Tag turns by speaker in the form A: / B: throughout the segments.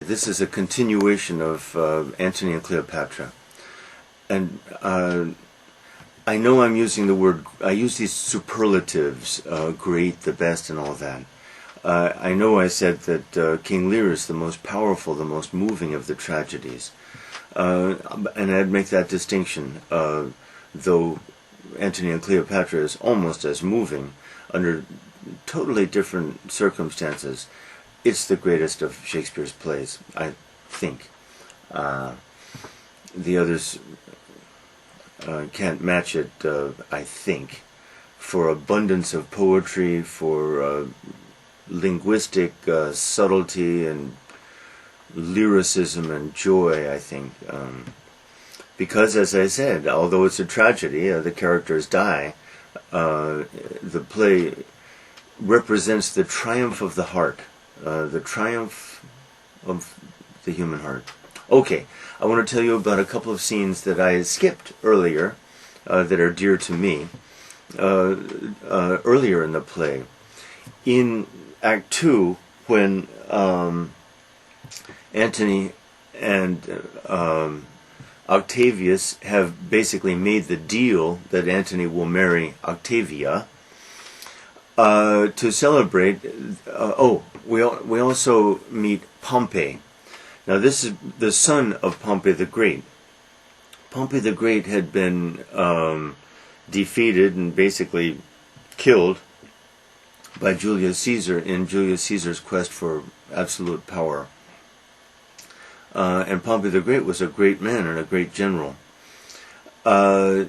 A: This is a continuation of Antony and Cleopatra. And I know I'm using the word, I use these superlatives, great, the best, and all that. I know I said that King Lear is the most powerful, the most moving of the tragedies. And I'd make that distinction, though Antony and Cleopatra is almost as moving under totally different circumstances. It's the greatest of Shakespeare's plays, I think. The others can't match it, I think, for abundance of poetry, for linguistic subtlety and lyricism and joy, I think. Because, as I said, although it's a tragedy, the characters die, the play represents the triumph of the heart. The triumph of the human heart. Okay, I want to tell you about a couple of scenes that I skipped earlier that are dear to me. Earlier in the play. In Act 2, when Antony and Octavius have basically made the deal that Antony will marry Octavia, to celebrate, we also meet Pompey. Now this is the son of Pompey the Great. Pompey the Great had been defeated and basically killed by Julius Caesar in Julius Caesar's quest for absolute power. And Pompey the Great was a great man and a great general. Pompey,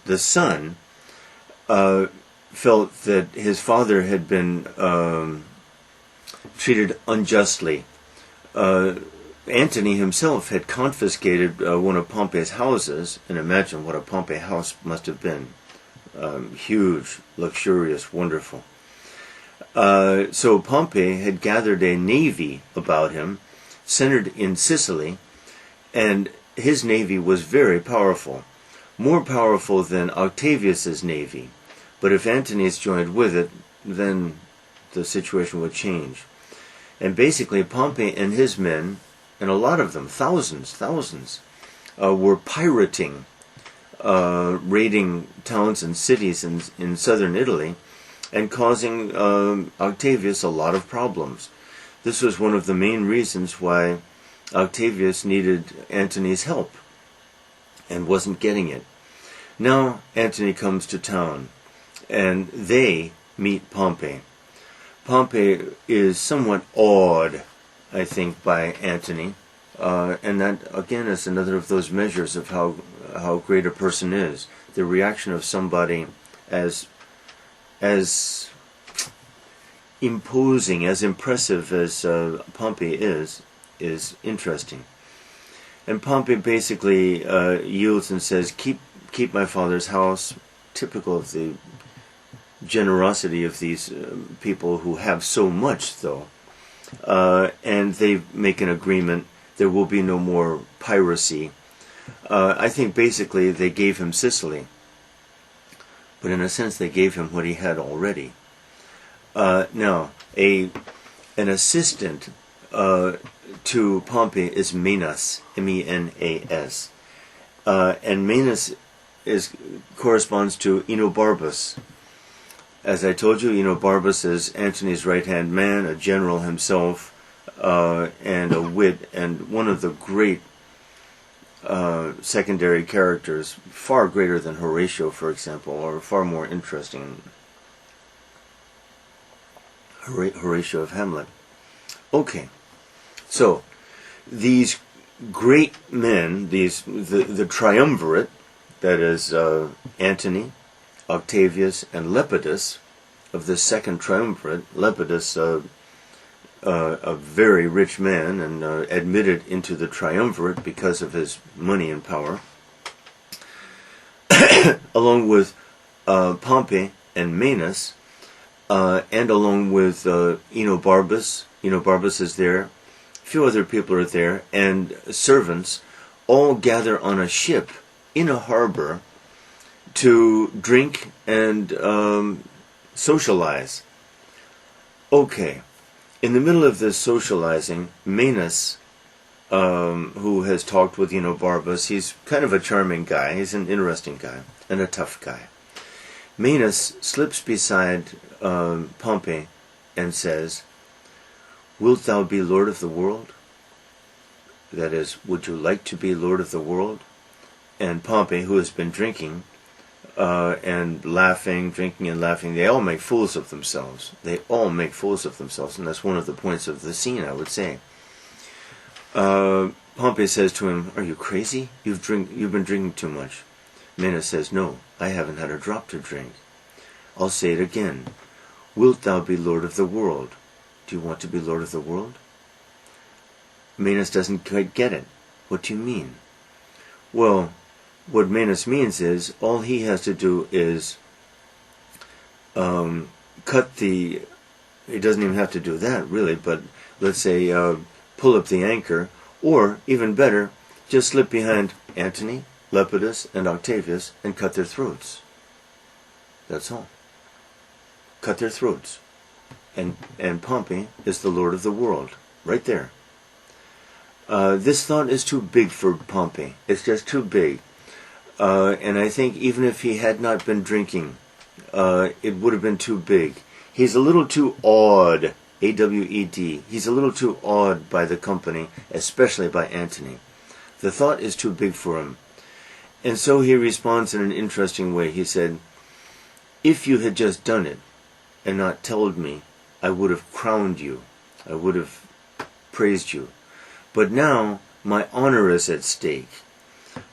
A: the son, felt that his father had been treated unjustly. Antony himself had confiscated one of Pompey's houses, and imagine what a Pompey house must have been. Huge, luxurious, wonderful. So Pompey had gathered a navy about him, centered in Sicily, and his navy was very powerful. More powerful than Octavius's navy. But if Antony's joined with it, then the situation would change. And basically Pompey and his men, and a lot of them, thousands, were pirating, raiding towns and cities in southern Italy, and causing Octavius a lot of problems. This was one of the main reasons why Octavius needed Antony's help, and wasn't getting it. Now Antony comes to town, and they meet Pompey. Pompey is somewhat awed, I think, by Antony, and that again is another of those measures of how great a person is. The reaction of somebody as imposing, as impressive as Pompey is interesting. And Pompey basically yields and says, keep my father's house, typical of the generosity of these people who have so much, though. And they make an agreement. There will be no more piracy. I think basically they gave him Sicily. But in a sense they gave him what he had already. Now, an assistant to Pompey is Menas, M-E-N-A-S. And Menas corresponds to Enobarbus. As I told you, Enobarbus is Antony's right-hand man, a general himself, and a wit, and one of the great secondary characters, far greater than Horatio, for example, or far more interesting. Horatio of Hamlet. Okay, so these great men, the triumvirate, that is Antony, Octavius, and Lepidus, of the second triumvirate. Lepidus, a very rich man, and admitted into the triumvirate because of his money and power, along with Pompey and Menas, and along with Enobarbus. Enobarbus is there. A few other people are there, and servants all gather on a ship in a harbor to drink and socialize. Okay, in the middle of this socializing, Manus, who has talked with Barbas, he's kind of a charming guy, he's an interesting guy, and a tough guy. Manus slips beside Pompey and says, "Wilt thou be Lord of the world?" That is, would you like to be Lord of the world? And Pompey, who has been drinking and laughing, drinking and laughing, they all make fools of themselves. They all make fools of themselves, and that's one of the points of the scene, I would say. Pompey says to him, "Are you crazy? You've been drinking too much." Manus says, "No, I haven't had a drop to drink." I'll say it again. Wilt thou be Lord of the world? Do you want to be Lord of the world? Manus doesn't quite get it. What do you mean? Well, what Manus means is all he has to do is cut the... He doesn't even have to do that, really, but let's say pull up the anchor, or, even better, just slip behind Antony, Lepidus, and Octavius and cut their throats. That's all. Cut their throats. And Pompey is the Lord of the world. Right there. This thought is too big for Pompey. It's just too big. And I think even if he had not been drinking, it would have been too big. He's a little too awed, A-W-E-D. He's a little too awed by the company, especially by Antony. The thought is too big for him. And so he responds in an interesting way. He said, "If you had just done it and not told me, I would have crowned you. I would have praised you. But now my honor is at stake."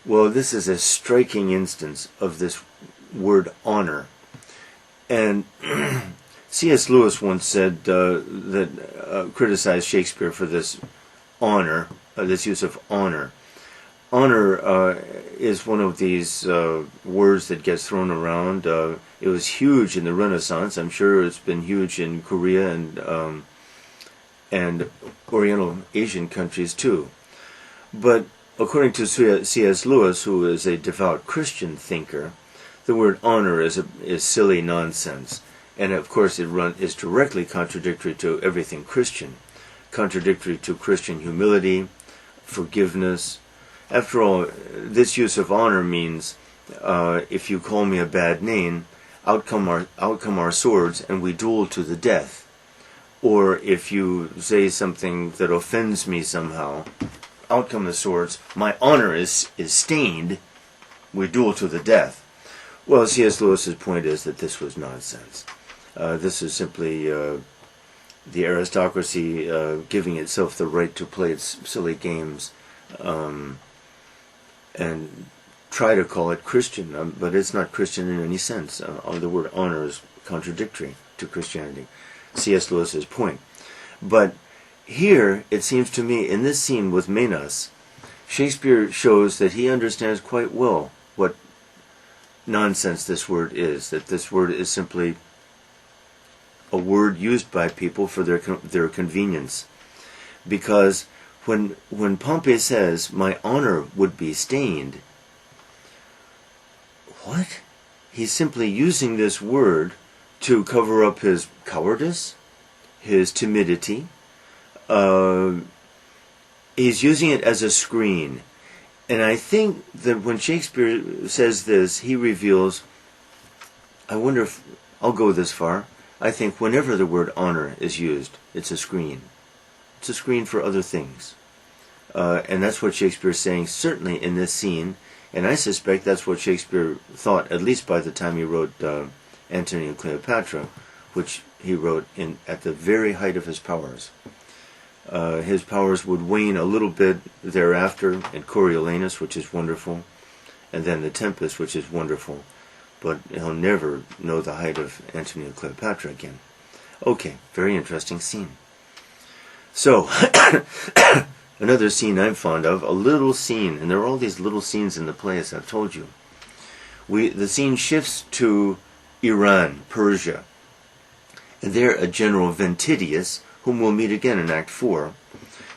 A: Well, this is a striking instance of this word honor. And C.S. Lewis once said criticized Shakespeare for this honor, this use of honor. Honor is one of these words that gets thrown around. It was huge in the Renaissance. I'm sure it's been huge in Korea and Oriental Asian countries too. But according to C.S. Lewis, who is a devout Christian thinker, the word honor is silly nonsense. And of course it is directly contradictory to everything Christian. Contradictory to Christian humility, forgiveness. After all, this use of honor means if you call me a bad name, out come our swords and we duel to the death. Or if you say something that offends me somehow, out come the swords, my honor is stained, we duel to the death. Well, C.S. Lewis's point is that this was nonsense. This is simply the aristocracy giving itself the right to play its silly games and try to call it Christian, but it's not Christian in any sense. The word honor is contradictory to Christianity. C.S. Lewis's point. But here, it seems to me, in this scene with Manus, Shakespeare shows that he understands quite well what nonsense this word is, that this word is simply a word used by people for their convenience. Because when Pompey says, "My honor would be stained," what? He's simply using this word to cover up his cowardice, his timidity. He's using it as a screen. And I think that when Shakespeare says this, he reveals, I wonder if, I'll go this far, I think whenever the word honor is used, it's a screen. It's a screen for other things. And that's what Shakespeare is saying, certainly in this scene. And I suspect that's what Shakespeare thought, at least by the time he wrote Antony and Cleopatra, which he wrote at the very height of his powers. His powers would wane a little bit thereafter in Coriolanus, which is wonderful, and then The Tempest, which is wonderful. But he'll never know the height of Antony and Cleopatra again. Okay, very interesting scene. So, another scene I'm fond of, a little scene, and there are all these little scenes in the play, as I've told you. The scene shifts to Iran, Persia, and there a general Ventidius, whom we'll meet again in Act 4.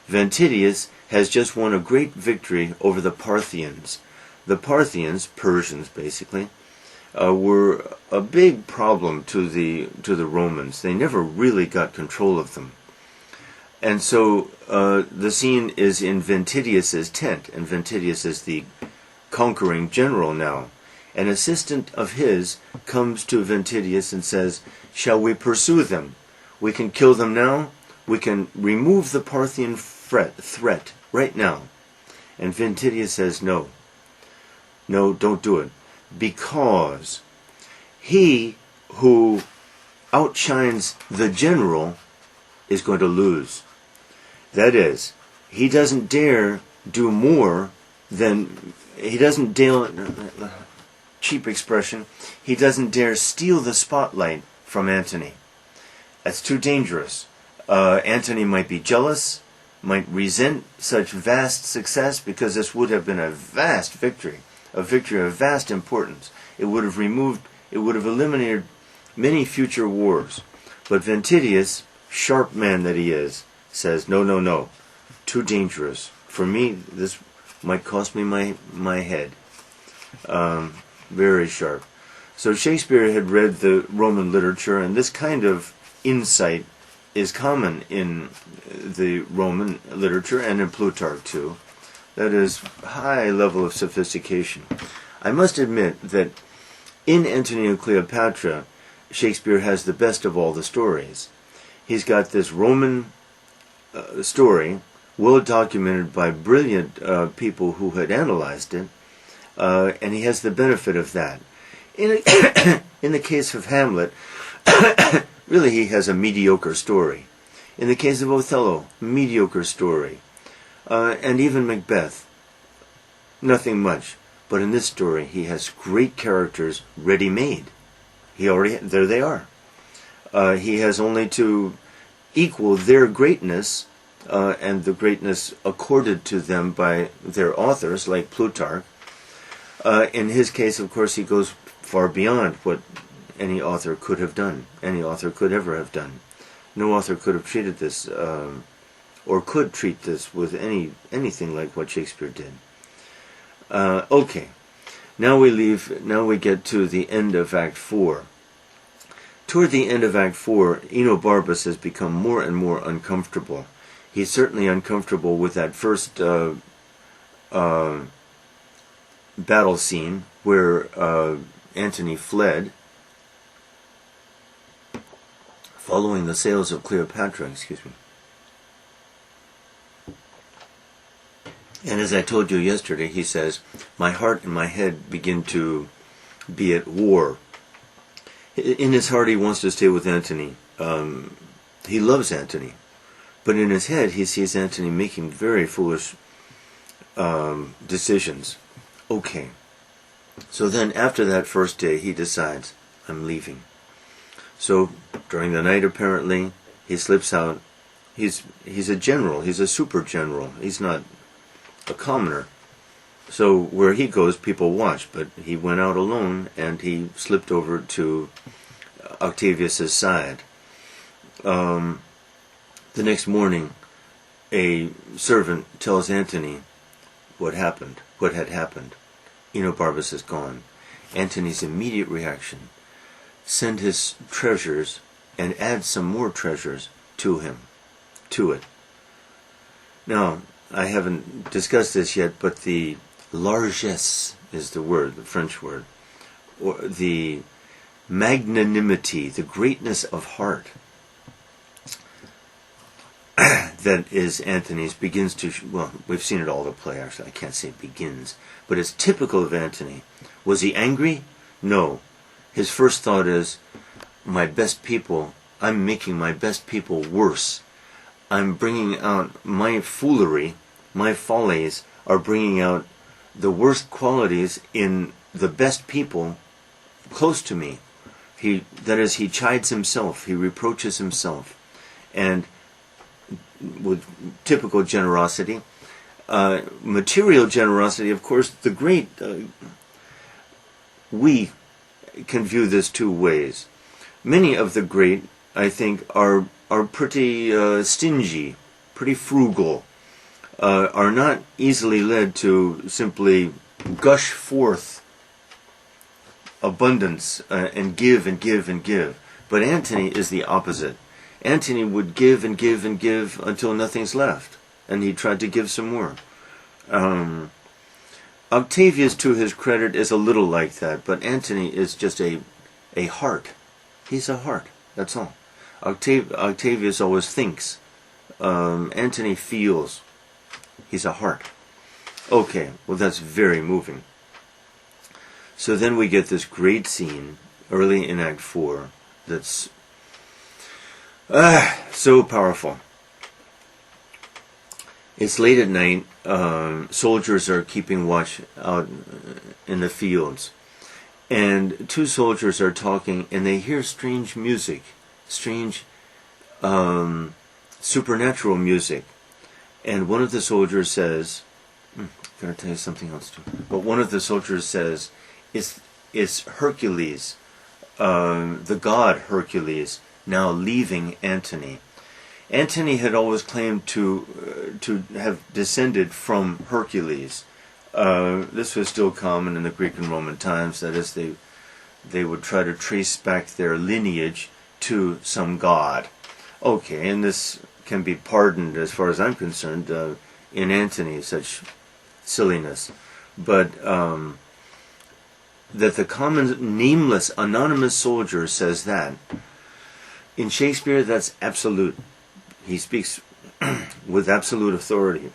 A: Ventidius has just won a great victory over the Parthians. The Parthians, Persians basically, were a big problem to the Romans. They never really got control of them. And so the scene is in Ventidius's tent, and Ventidius is the conquering general now. An assistant of his comes to Ventidius and says, "Shall we pursue them? We can kill them now. We can remove the Parthian threat right now." And Ventidius says, "No. No, don't do it. Because he who outshines the general is going to lose. That is, he doesn't dare do more than, he doesn't dare, cheap expression, he doesn't dare steal the spotlight from Antony. That's too dangerous. Antony might be jealous, might resent such vast success, because this would have been a vast victory, a victory of vast importance. It would have eliminated many future wars. But Ventidius, sharp man that he is, says, no, no, no, too dangerous. For me, this might cost me my head. Very sharp. So Shakespeare had read the Roman literature, and this kind of insight is common in the Roman literature and in Plutarch too. That is, high level of sophistication. I must admit that in Antony and Cleopatra, Shakespeare has the best of all the stories. He's got this Roman story, well documented by brilliant people who had analyzed it, and he has the benefit of that. In the case of Hamlet, really he has a mediocre story. In the case of Othello, mediocre story. And even Macbeth, nothing much. But in this story, he has great characters ready-made. There they are. He has only to equal their greatness, and the greatness accorded to them by their authors, like Plutarch. In his case, of course, he goes far beyond what any author could have done, any author could ever have done. No author could have treated this, or could treat this with anything like what Shakespeare did. Okay, now we get to the end of Act 4. Toward the end of Act 4, Enobarbus has become more and more uncomfortable. He's certainly uncomfortable with that first battle scene where Antony fled, following the sails of Cleopatra, And as I told you yesterday, he says, my heart and my head begin to be at war. In his heart, he wants to stay with Antony. He loves Antony. But in his head, he sees Antony making very foolish decisions. Okay. So then, after that first day, he decides, I'm leaving. So, during the night, apparently, he slips out. He's a general. He's a super general. He's not a commoner. So where he goes, people watch, but he went out alone, and he slipped over to Octavius's side. The next morning, a servant tells Antony what had happened. Enobarbus is gone. Antony's immediate reaction: send his treasures and add some more treasures to it. Now, I haven't discussed this yet, but the largesse is the word, the French word, or the magnanimity, the greatness of heart that is Antony's begins to, well, we've seen it all to play, actually. I can't say begins, but it's typical of Antony. Was he angry? No. His first thought is, my best people, I'm making my best people worse. I'm bringing out my foolery, my follies are bringing out the worst qualities in the best people close to me. That is, he chides himself, he reproaches himself, and with typical generosity, material generosity, of course, the great, we can view this two ways. Many of the great, I think, are pretty stingy, pretty frugal, are not easily led to simply gush forth abundance and give and give and give. But Antony is the opposite. Antony would give and give and give until nothing's left, and he tried to give some more. Octavius, to his credit, is a little like that, but Antony is just a heart. He's a heart, that's all. Octavius always thinks. Antony feels. He's a heart. Okay, well that's very moving. So then we get this great scene early in Act 4 that's so powerful. It's late at night. Soldiers are keeping watch out in the fields. And two soldiers are talking, and they hear strange music. Strange supernatural music. And one of the soldiers says, I'm going to tell you something else too. But one of the soldiers says, it's Hercules, the god Hercules, now leaving Antony. Antony had always claimed to have descended from Hercules. This was still common in the Greek and Roman times. That is, they would try to trace back their lineage to some god. Okay, and this can be pardoned as far as I'm concerned in Antony, such silliness. But that the common, nameless, anonymous soldier says that. In Shakespeare, that's absolute. He speaks with absolute authority.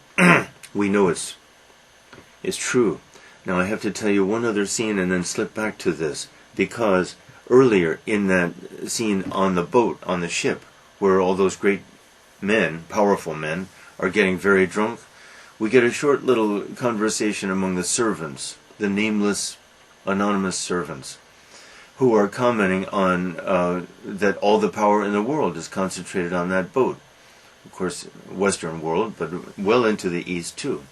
A: We know it's true. Now I have to tell you one other scene and then slip back to this, because earlier in that scene on the boat, on the ship, where all those great men, powerful men, are getting very drunk, we get a short little conversation among the servants, the nameless, anonymous servants, who are commenting on that all the power in the world is concentrated on that boat. Of course, Western world, but well into the East too.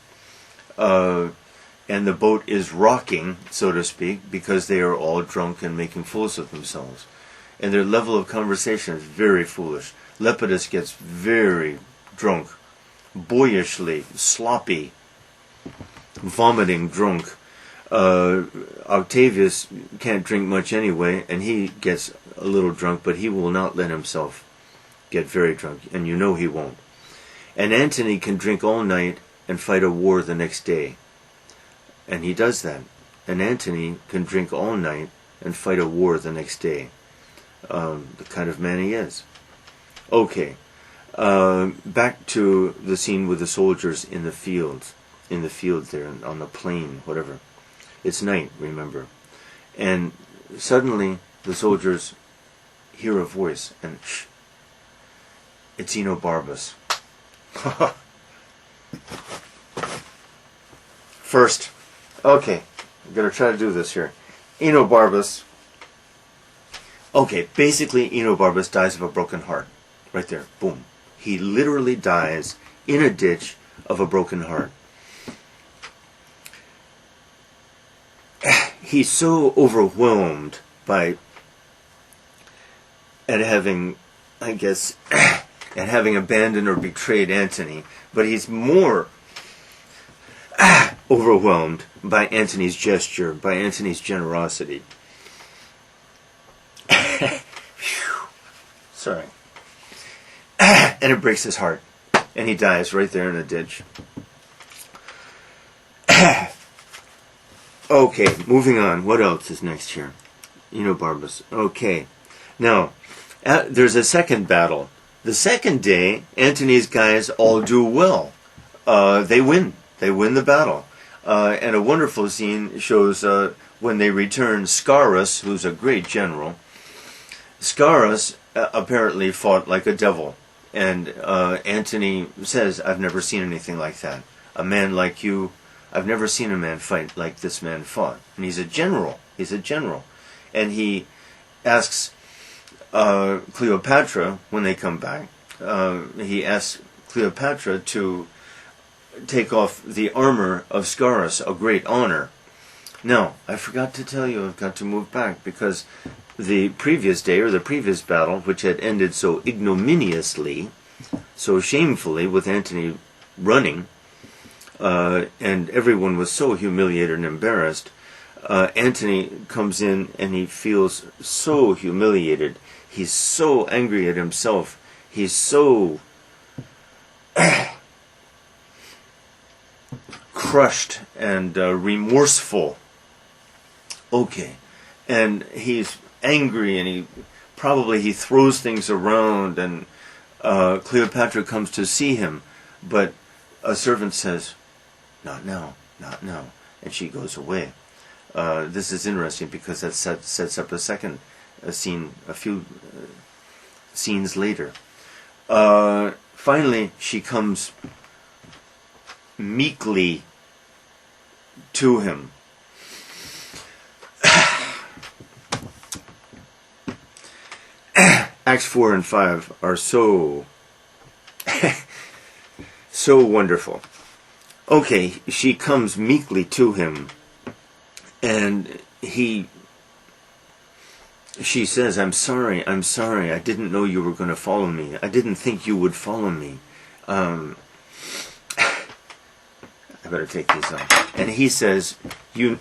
A: And the boat is rocking, so to speak, because they are all drunk and making fools of themselves. And their level of conversation is very foolish. Lepidus gets very drunk, boyishly, sloppy, vomiting drunk. Octavius can't drink much anyway, and he gets a little drunk, but he will not let himself get very drunk, and you know he won't. And Antony can drink all night and fight a war the next day. And he does that. And Antony can drink all night and fight a war the next day. The kind of man he is. Okay. Back to the scene with the soldiers in the fields. In the field there, on the plain, whatever. It's night, remember. And suddenly the soldiers hear a voice, and shh, it's Enobarbus. First, okay, I'm going to try to do this here. Enobarbus. Okay, basically Enobarbus dies of a broken heart. Right there, boom. He literally dies in a ditch of a broken heart. He's so overwhelmed by at having, I guess, at having abandoned or betrayed Antony, but he's more overwhelmed by Antony's gesture, by Antony's generosity. Sorry. And it breaks his heart, and he dies right there in a ditch. Okay, moving on. What else is next here? Enobarbus. Okay. Now, there's a second battle. The second day, Antony's guys all do well. They win. They win the battle. And a wonderful scene shows when they return, Scaurus, who's a great general. Scaurus apparently fought like a devil. And Antony says, I've never seen anything like that. A man like you, I've never seen a man fight like this man fought. And he's a general. He's a general. And he asks Cleopatra, when they come back, he asks Cleopatra to take off the armor of Scaurus, a great honor. Now, I forgot to tell you, I've got to move back, because the previous day, or the previous battle, which had ended so ignominiously, so shamefully, with Antony running, and everyone was so humiliated and embarrassed, Antony comes in and he feels so humiliated. He's so angry at himself. He's so crushed and remorseful. Okay. And he's angry, and he throws things around, and Cleopatra comes to see him, but a servant says, "Not now, not now," and she goes away. This is interesting because that sets up a second scene, a few scenes later. Finally, she comes meekly to him. Acts 4 and 5 are so so wonderful. Okay, she comes meekly to him, and she says, I'm sorry, I didn't know you were going to follow me. I didn't think you would follow me. I better take these off. And he says, you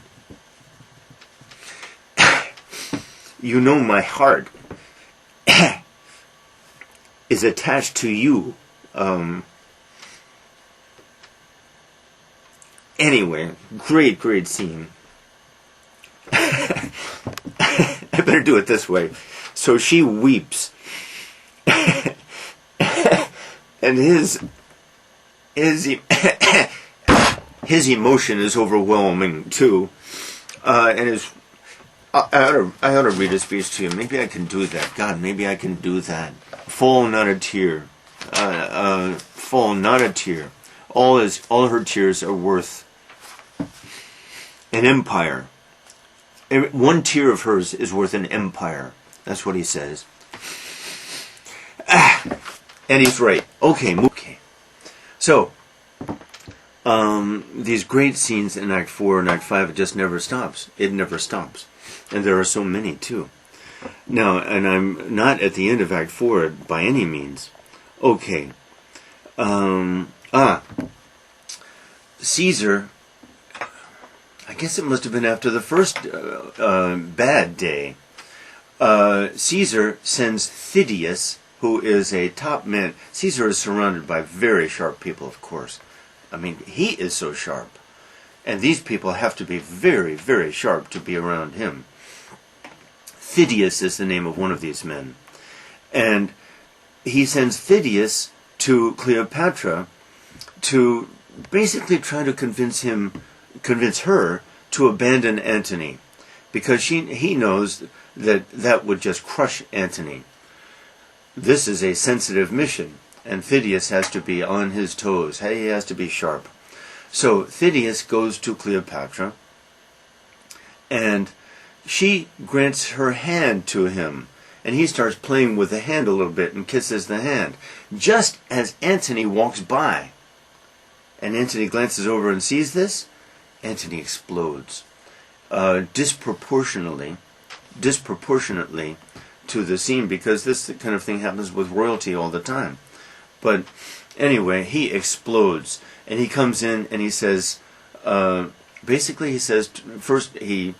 A: know my heart is attached to you. Anyway, great scene. I better do it this way. So she weeps. And his emotion is overwhelming too. And I ought to read a speech to you. Maybe I can do that. God, maybe I can do that. Fall not a tear. Fall not a tear. All her tears are worth an empire. One tear of hers is worth an empire. That's what he says. And he's right. Okay. So, these great scenes in Act 4 and Act 5, it just never stops. It never stops. And there are so many, too. Now, and I'm not at the end of Act 4 by any means. Okay. Caesar, I guess it must have been after the first bad day. Caesar sends Phidias, who is a top man. Caesar is surrounded by very sharp people, of course. I mean, he is so sharp. And these people have to be very, very sharp to be around him. Phidias is the name of one of these men. And he sends Phidias to Cleopatra to basically try to convince her to abandon Antony, because he knows that would just crush Antony. This is a sensitive mission, and Phidias has to be on his toes. He has to be sharp. So Phidias goes to Cleopatra, and she grants her hand to him, and he starts playing with the hand a little bit and kisses the hand, just as Antony walks by. And Antony glances over and sees this. Antony explodes disproportionately to the scene, because this kind of thing happens with royalty all the time. But anyway, he explodes, and he comes in and he says, basically he says, first he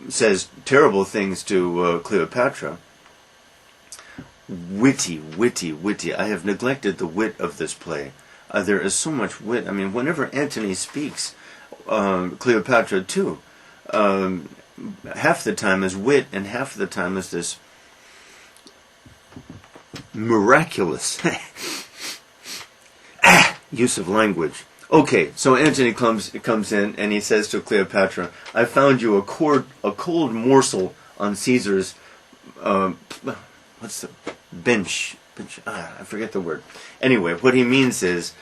A: says terrible things to Cleopatra. Witty. I have neglected the wit of this play. There is so much wit. I mean, whenever Antony speaks, Cleopatra too, half the time is wit, and half the time is this miraculous use of language. Okay, so Antony comes in, and he says to Cleopatra, I found you a cold morsel on Caesar's, what's the, bench, I forget the word. Anyway, what he means is,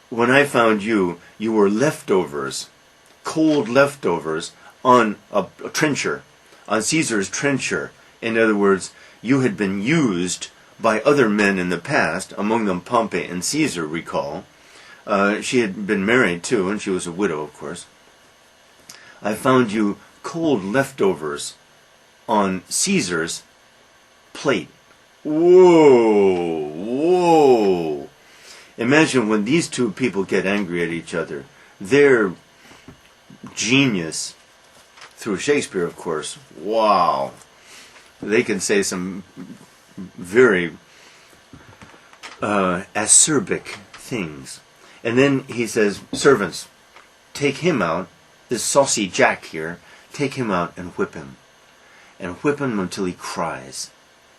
A: when I found you were leftovers, cold leftovers, on a trencher, on Caesar's trencher. In other words, you had been used by other men in the past, among them Pompey and Caesar, recall. She had been married too, and she was a widow, of course. I found you cold leftovers on Caesar's plate. Whoa! Imagine when these two people get angry at each other. Their genius, through Shakespeare, of course, wow. They can say some very acerbic things. And then he says, servants, take him out, this saucy Jack here, take him out and whip him. And whip him until he cries.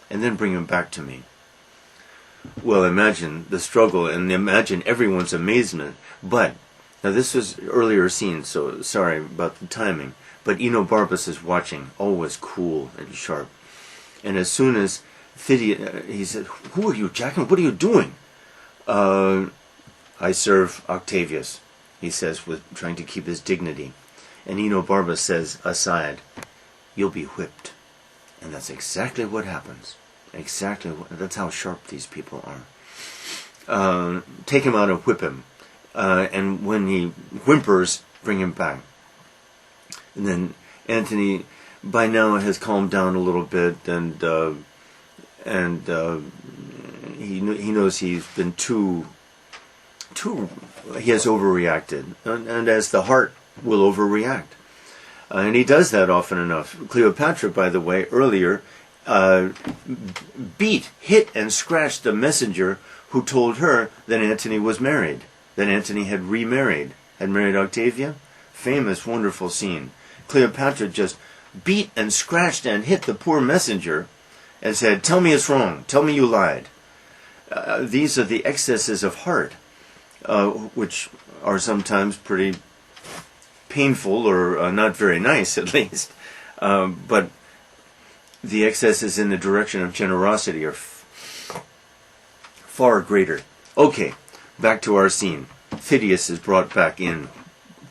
A: And then bring him back to me. Well, imagine the struggle and imagine everyone's amazement. But, now this was earlier scene, so sorry about the timing. But Enobarbus is watching, always cool and sharp. And as soon as Phidias, he said, who are you, Jack? And what are you doing? I serve Octavius, he says, with trying to keep his dignity. And Enobarbus says, aside, you'll be whipped. And that's exactly what happens. That's how sharp these people are. Take him out and whip him. And when he whimpers, bring him back. And then Antony, by now, has calmed down a little bit, and he knows he's been too he has overreacted, and as the heart will overreact, and he does that often enough. Cleopatra, by the way, earlier hit and scratched the messenger who told her that Antony was married, that Antony had remarried, had married Octavia. Famous, wonderful scene. Cleopatra just beat and scratched and hit the poor messenger and said, tell me it's wrong, tell me you lied. These are the excesses of heart, which are sometimes pretty painful or not very nice, at least. But the excesses in the direction of generosity are far greater. Okay, back to our scene. Phidias is brought back in,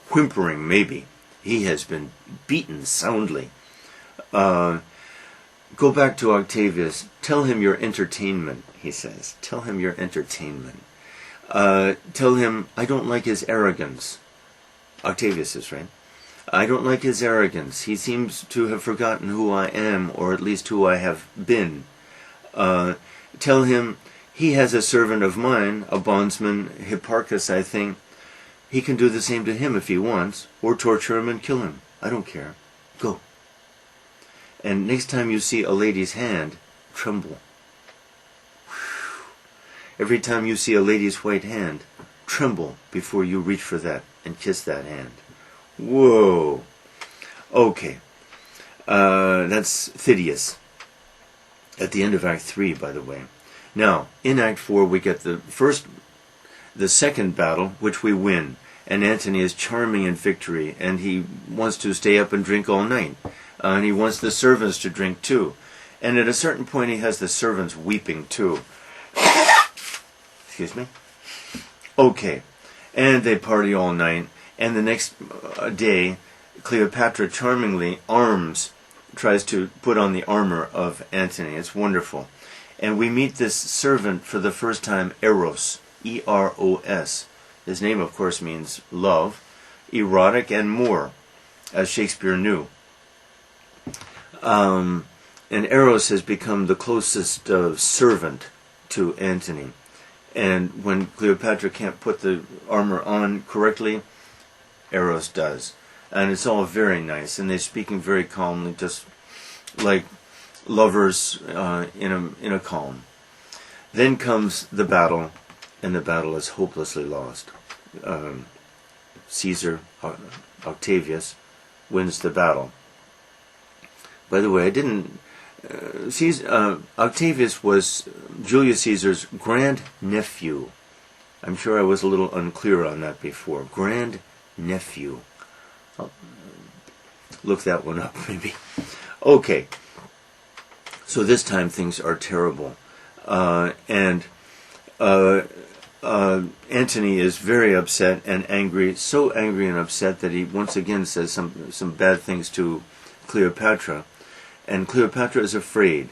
A: whimpering maybe. He has been beaten soundly. Go back to Octavius. Tell him your entertainment, he says. Tell him your entertainment. Tell him, I don't like his arrogance. Octavius is right. I don't like his arrogance. He seems to have forgotten who I am, or at least who I have been. Tell him he has a servant of mine, a bondsman, Hipparchus, I think. He can do the same to him if he wants, or torture him and kill him. I don't care. Go. And next time you see a lady's hand, tremble. Every time you see a lady's white hand, tremble before you reach for that and kiss that hand. Whoa. Okay. That's Phidias. At the end of Act 3, by the way. Now, in Act 4, we get the second battle, which we win. And Antony is charming in victory, and he wants to stay up and drink all night. And he wants the servants to drink too. And at a certain point, he has the servants weeping too. Excuse me? Okay. And they party all night. And the next day, Cleopatra charmingly tries to put on the armor of Antony. It's wonderful. And we meet this servant for the first time, Eros. E-R-O-S. His name, of course, means love, erotic, and more, as Shakespeare knew. And Eros has become the closest servant to Antony. And when Cleopatra can't put the armor on correctly, Eros does. And it's all very nice. And they're speaking very calmly, just like lovers in a calm. Then comes the battle, and the battle is hopelessly lost. Caesar, Octavius, wins the battle. By the way, Octavius was Julius Caesar's grand-nephew. I'm sure I was a little unclear on that before. Grand-nephew. I'll look that one up, maybe. Okay. So this time things are terrible. And Antony is very upset and angry, so angry and upset that he once again says some bad things to Cleopatra. And Cleopatra is afraid.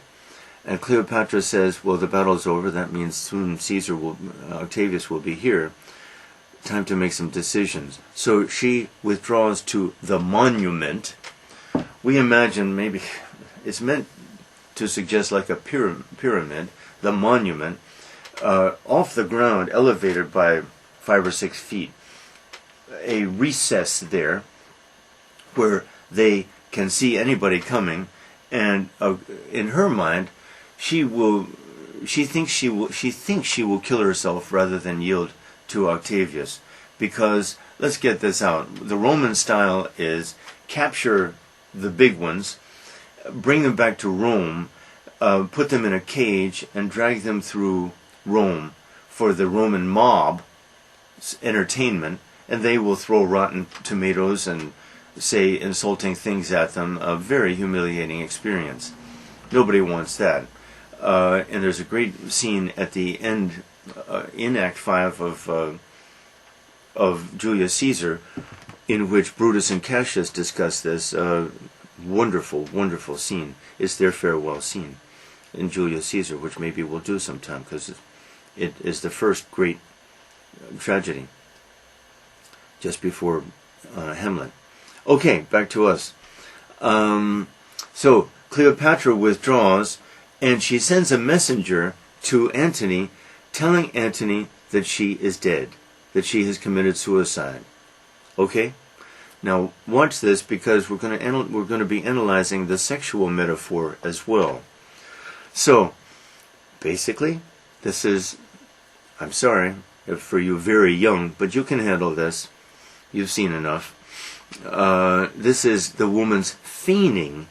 A: And Cleopatra says, well, the battle's over. That means soon Octavius will be here. Time to make some decisions. So she withdraws to the monument. We imagine maybe it's meant to suggest like a pyramid, the monument, off the ground, elevated by 5 or 6 feet. A recess there where they can see anybody coming. And in her mind, she will she thinks she will kill herself rather than yield to Octavius, because let's get this out. The Roman style is capture the big ones, bring them back to Rome, put them in a cage, and drag them through Rome for the Roman mob entertainment, and they will throw rotten tomatoes and say insulting things at them. A very humiliating experience. Nobody wants that. And there's a great scene at the end in Act 5 of Julius Caesar, in which Brutus and Cassius discuss this. Wonderful, wonderful scene. It's their farewell scene in Julius Caesar, which maybe we'll do sometime, because it is the first great tragedy, just before Hamlet. Okay, back to us. So Cleopatra withdraws, and she sends a messenger to Antony, telling Antony that she is dead, that she has committed suicide. Okay? Now watch this, because we're going to be analyzing the sexual metaphor as well. So basically, this is, I'm sorry for you very young, but you can handle this. You've seen enough. This is the woman's faking,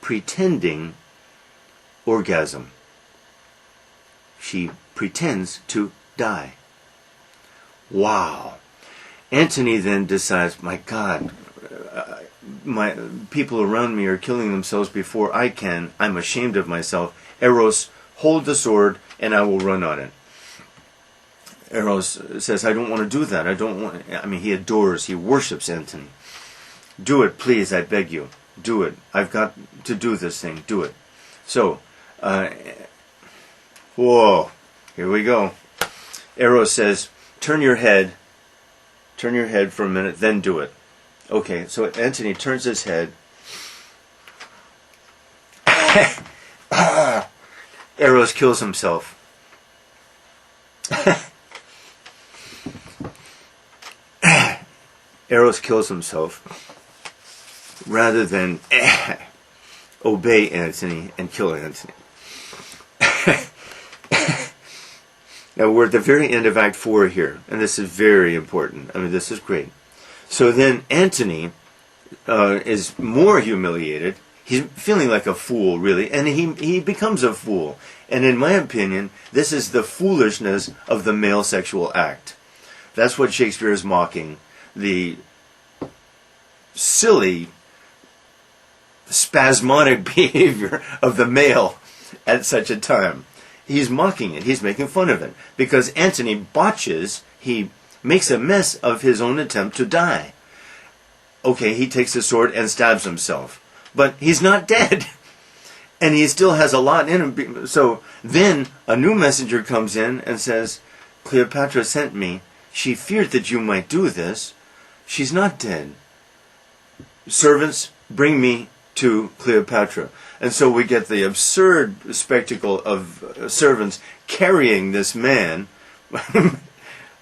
A: pretending orgasm. She pretends to die. Wow. Antony then decides, my God, my people around me are killing themselves before I can. I'm ashamed of myself. Eros, hold the sword, and I will run on it. Eros says, I don't want to do that. He adores, he worships Antony. Do it, please, I beg you. Do it. I've got to do this thing. Do it. So, whoa, here we go. Eros says, turn your head for a minute, then do it. Okay, so Antony turns his head. Eros kills himself. Eros kills himself rather than obey Antony and kill Antony. Now we're at the very end of Act 4 here, and this is very important. This is great. So then Antony is more humiliated. He's feeling like a fool, really, and he becomes a fool. And in my opinion, this is the foolishness of the male sexual act. That's what Shakespeare is mocking. The silly, spasmodic behavior of the male at such a time. He's mocking it. He's making fun of it. Because Antony botches, he makes a mess of his own attempt to die. Okay, he takes the sword and stabs himself. But he's not dead. And he still has a lot in him. So then a new messenger comes in and says, Cleopatra sent me. She feared that you might do this. She's not dead. Servants, bring me to Cleopatra. And so we get the absurd spectacle of servants carrying this man.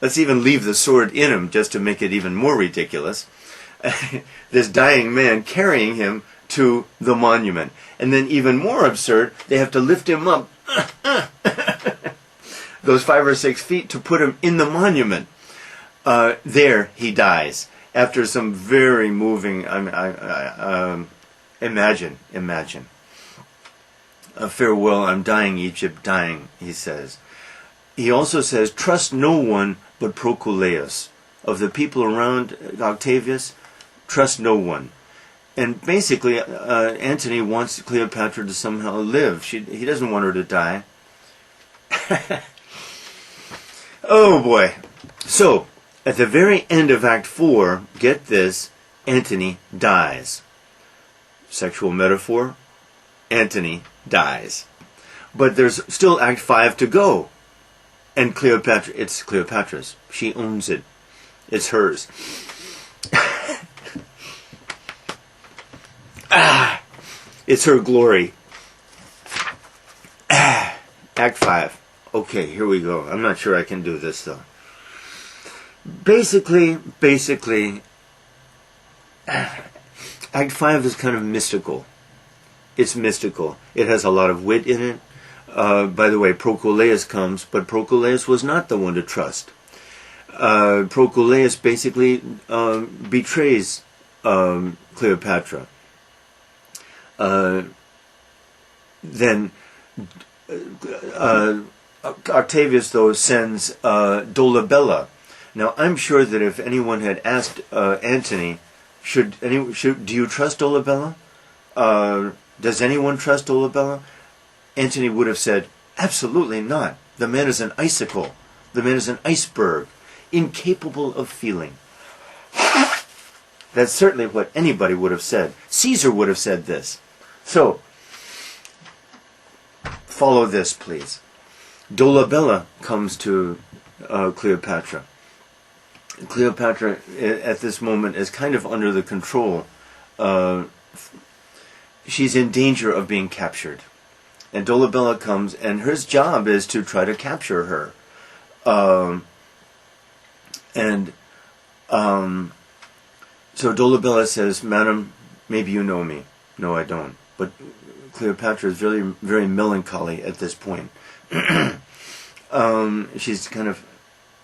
A: Let's even leave the sword in him just to make it even more ridiculous. This dying man carrying him to the monument. And then even more absurd, they have to lift him up those 5 or 6 feet to put him in the monument. There he dies after some very moving. Imagine. A farewell, I'm dying, Egypt, dying, he says. He also says, trust no one but Proculeius. Of the people around Octavius, trust no one. And basically, Antony wants Cleopatra to somehow live. He doesn't want her to die. Oh boy. So, at the very end of Act 4, get this, Antony dies. Sexual metaphor, Antony dies. But there's still Act 5 to go. And Cleopatra, it's Cleopatra's. She owns it. It's hers. It's her glory. Act 5. Okay, here we go. I'm not sure I can do this though. Basically, Act 5 is kind of mystical. It's mystical. It has a lot of wit in it. By the way, Proculeius comes, but Proculeius was not the one to trust. Proculeius basically betrays Cleopatra. Then Octavius, though, sends Dolabella. Now, I'm sure that if anyone had asked Antony, do you trust Dolabella? Does anyone trust Dolabella? Antony would have said, absolutely not. The man is an icicle. The man is an iceberg, incapable of feeling. That's certainly what anybody would have said. Caesar would have said this. So, follow this, please. Dolabella comes to Cleopatra. Cleopatra, at this moment, is kind of under the control. She's in danger of being captured. And Dolabella comes, and her job is to try to capture her. So Dolabella says, Madam, maybe you know me. No, I don't. But Cleopatra is very, very melancholy at this point. She's kind of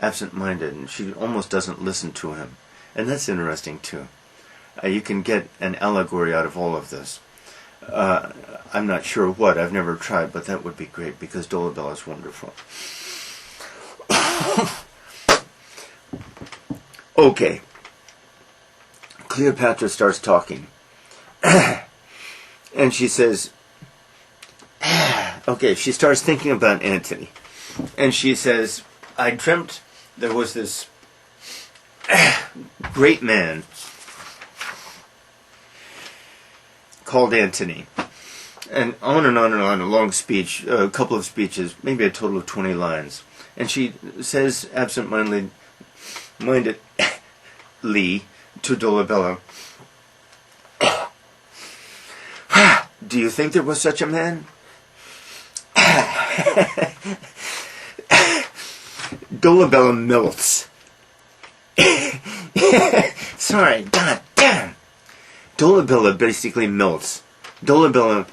A: absent-minded, and she almost doesn't listen to him. And that's interesting, too. You can get an allegory out of all of this. I'm not sure what. I've never tried, but that would be great, because Dolabella is wonderful. Okay. Cleopatra starts talking. And she says, okay, she starts thinking about Antony. And she says, I dreamt there was this great man called Antony. And on and on and on, a long speech, a couple of speeches, maybe a total of 20 lines. And she says absent-mindedly to Dolabella, do you think there was such a man? Dolabella melts. Sorry, god damn. Dolabella basically melts. Dolabella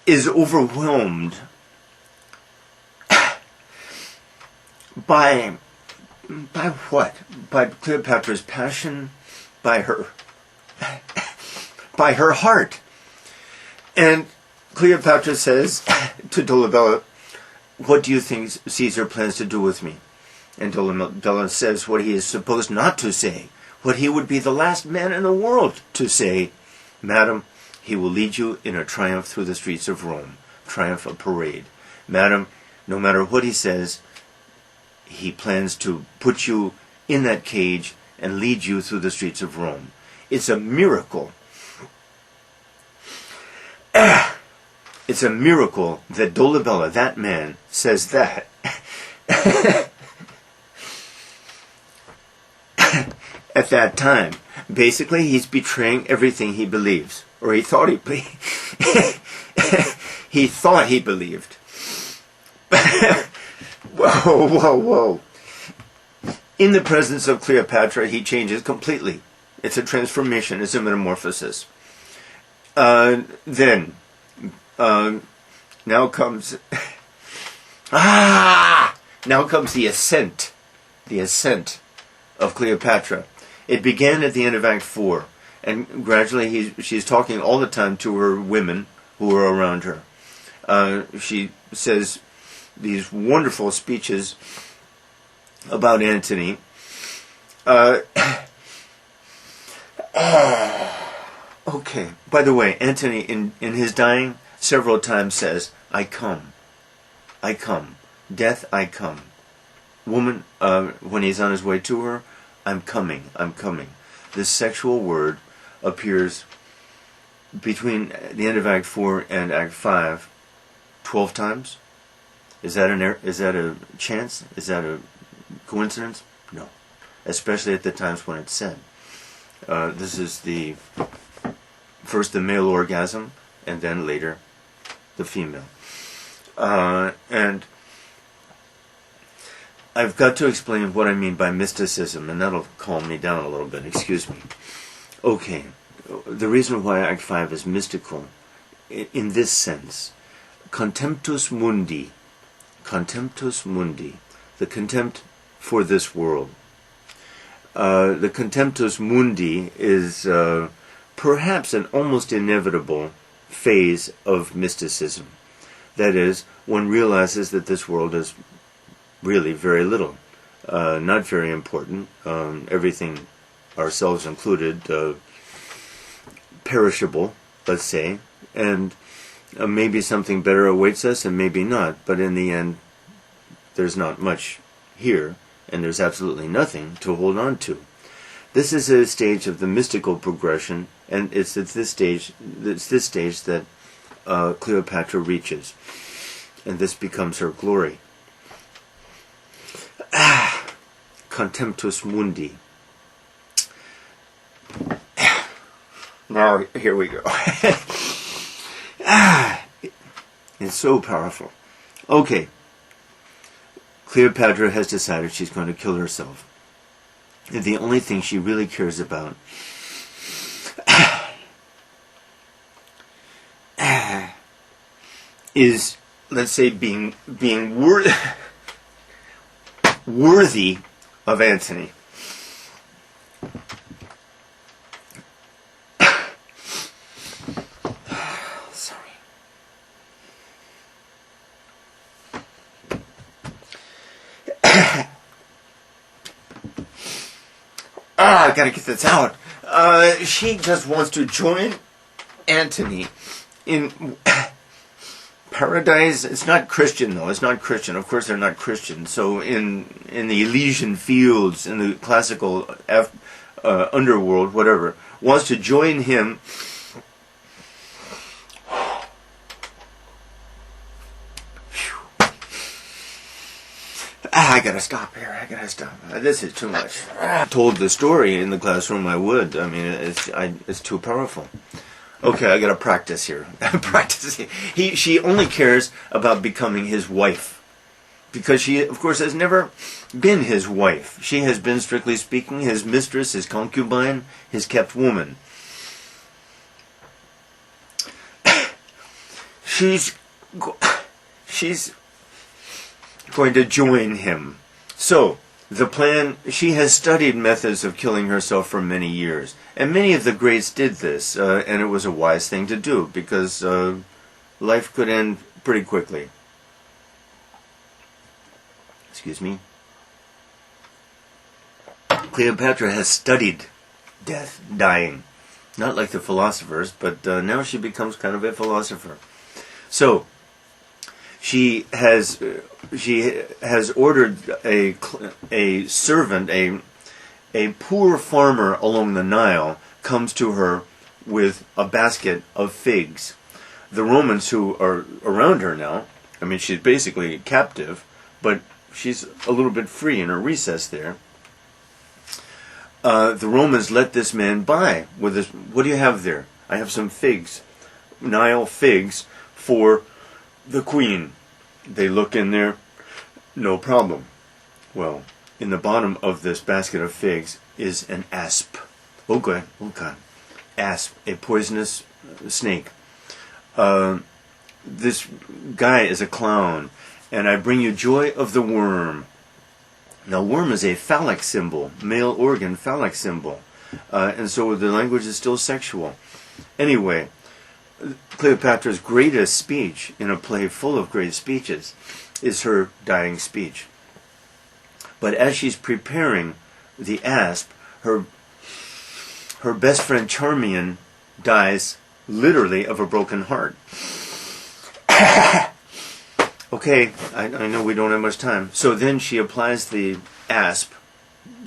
A: is overwhelmed by what? By Cleopatra's passion, by her heart. And Cleopatra says to Dolabella, what do you think Caesar plans to do with me? And Dolabella says what he is supposed not to say, what he would be the last man in the world to say, Madam, he will lead you in a triumph through the streets of Rome, triumph, a parade. Madam, no matter what he says, he plans to put you in that cage and lead you through the streets of Rome. It's a miracle. It's a miracle that Dolabella, that man, says that. At that time. Basically, he's betraying everything he believes. Or he thought he thought he believed. Whoa. In the presence of Cleopatra, he changes completely. It's a transformation. It's a metamorphosis. Now comes the ascent. The ascent of Cleopatra. It began at the end of Act 4, and gradually she's talking all the time to her women who are around her. She says these wonderful speeches about Antony. Okay. By the way, Antony, in his dying, several times says, I come. I come. Death, I come. Woman, when he's on his way to her, I'm coming. I'm coming. This sexual word appears between the end of Act 4 and Act 5 12 times. Is that a chance? Is that a coincidence? No. Especially at the times when it's said. This is first the male orgasm, and then later the female. And I've got to explain what I mean by mysticism, and that'll calm me down a little bit. Excuse me. Okay. The reason why Act 5 is mystical in this sense. Contemptus mundi. Contemptus mundi. The contempt for this world. The contemptus mundi is perhaps an almost inevitable phase of mysticism. That is, one realizes that this world is really very little, not very important. Everything, ourselves included, perishable, let's say, and maybe something better awaits us and maybe not, but in the end there's not much here and there's absolutely nothing to hold on to. This is a stage of the mystical progression, and it's at this stage that Cleopatra reaches, and this becomes her glory. Contemptus mundi. Now, here we go. It's so powerful. Okay. Cleopatra has decided she's going to kill herself. And the only thing she really cares about is, let's say, being worthy of Antony. I gotta get this out. She just wants to join Antony in paradise. It's not Christian, though. It's not Christian. Of course, they're not Christian. So in the Elysian fields, in the classical underworld, whatever, wants to join him. I gotta stop here. I gotta stop. This is too much. I told the story in the classroom. I would. I mean, it's too powerful. Okay, I gotta practice here. She only cares about becoming his wife, because she, of course, has never been his wife. She has been, strictly speaking, his mistress, his concubine, his kept woman. She's going to join him. So, the plan, she has studied methods of killing herself for many years. And many of the greats did this, and it was a wise thing to do, because life could end pretty quickly. Excuse me. Cleopatra has studied death, dying. Not like the philosophers, but now she becomes kind of a philosopher. So, she has ordered a servant, a poor farmer along the Nile, comes to her with a basket of figs. The Romans who are around her now, I mean, she's basically captive, but she's a little bit free in her recess there. The Romans let this man by with this. What do you have there? I have some figs, Nile figs, for the queen. They look in there, no problem. Well, in the bottom of this basket of figs is an asp. Okay. Asp, a poisonous snake. This guy is a clown, and I bring you joy of the worm. Now, worm is a phallic symbol, male organ phallic symbol, and so the language is still sexual. Anyway, Cleopatra's greatest speech, in a play full of great speeches, is her dying speech. But as she's preparing the asp, her best friend Charmian dies literally of a broken heart. Okay, I know we don't have much time. So then she applies the asp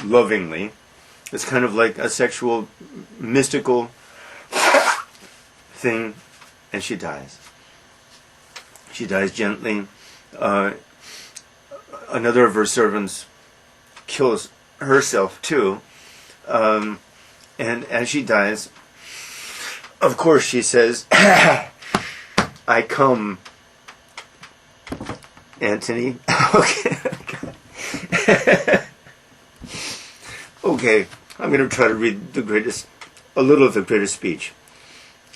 A: lovingly. It's kind of like a sexual, mystical thing, and she dies. She dies gently. Another of her servants kills herself too. And as she dies, of course she says, I come, Antony. Okay. Okay, I'm going to try to read a little of the greatest speech.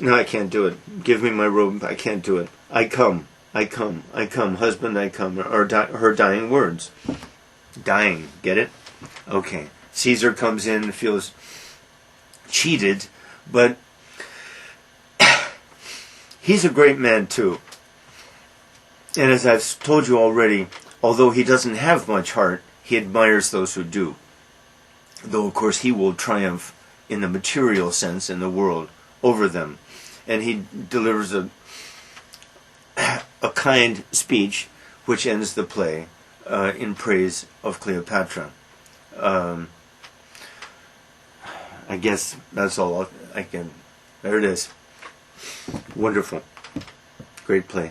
A: No, I can't do it. Give me my robe. I can't do it. I come. I come. I come. Husband, I come. Or her dying words. Dying. Get it? Okay. Caesar comes in and feels cheated, but he's a great man too. And as I've told you already, although he doesn't have much heart, he admires those who do. Though, of course, he will triumph in the material sense in the world over them. And he delivers a kind speech which ends the play in praise of Cleopatra. I guess that's all I can. There it is. Wonderful. Great play.